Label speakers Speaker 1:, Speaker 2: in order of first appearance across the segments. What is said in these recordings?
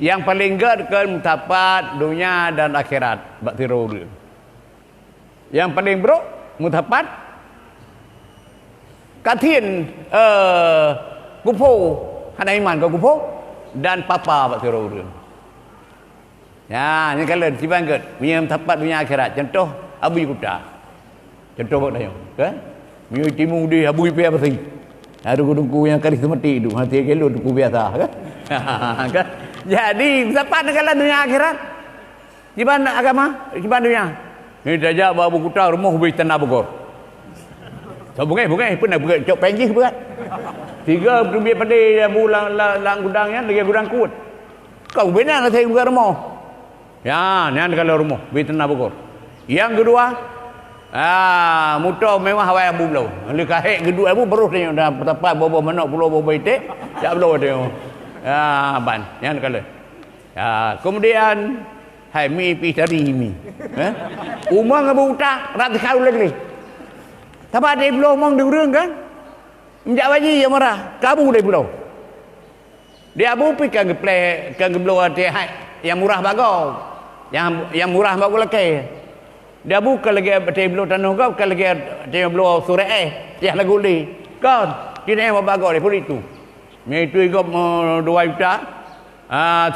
Speaker 1: Yang paling kan mutapat dunia dan akhirat baktirul. Yang paling buruk mutapat katin kupo hana iman ke kupo dan papa baktirul. Ya, ni kalau tiban ket punya mutapat dunia akhirat. Contoh Abu Kuta. Contoh buat dah kan? Miu timu di Abu Ipi apa sih? Ada gunungku yang karis mati itu, hati kelo duku biasa kan? Kan? Jadi siapa negara dunia akhirat? Di mana agama? Di mana dunia? Ni saja Abu Kuta rumah beri tanah Bogor. So bungai pun nak cok penjih berat. 3 biar pandai bulang lang gudangnya lagi gudang kuat. Kau benar nak saya buka rumah. Ya, ni kalau rumah beri tanah Bogor. Yang kedua, motor memang hawai abu belau. Oleh kahek kedua abu baru tengok dah tempat bobo manok pulau bobo itik, tak belau tengok. Ban, yang kala. Kemudian hai mi pi cari mi. Umang abu utak rat kau lagi. Tapi dia belau mong diurang kan? Menjak baji yang marah, kabu dia belau. Dia abu pi kan geplek kan belau dia hai yang murah bagau. Yang murah bagau lagi. Dia buka lagi betul belau tanah kau, bukan lagi dia belau surai yang lagu ni. Kau kini yang bagau dia pun itu. Itu ikut 2 juta.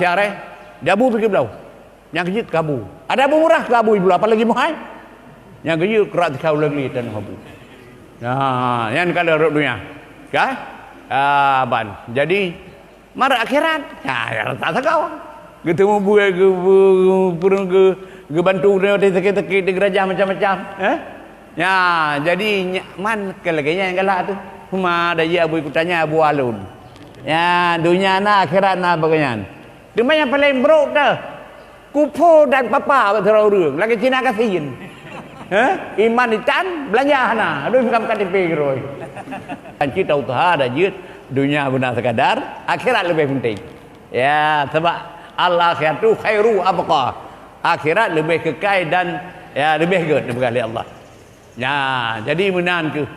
Speaker 1: Siarai. Dia abu pergi belau. Yang kecil kabu. Ada abu murah kabu ibu apa lagi mahal? Yang kecil kerat kau lagi tanah kabu. Yang kalau rok dunia. Kan? Ban. Jadi marah akhirat. Ya tak kau. Ketemu buai ke bantu dia teki-teki di gerajah macam-macam. Ya, jadi man kelaganya yang galak tu. Cuma ada ya abu ikutanya Abu Alun. Ya, dunia na akhirat na bagian. Cuma yang paling buruk dah. Kupo dan papa berterau rương. Lagi Cina kasihin. Iman ditan belanja hana. Aduh bukan KTP geroi. Kan kita usaha ada jut dunia benar sekadar, akhirat lebih penting. Ya, sebab al-akhiratu khairu abqa. Akhirat lebih kekal dan ya lebih good daripada Allah. Ya, jadi menan ke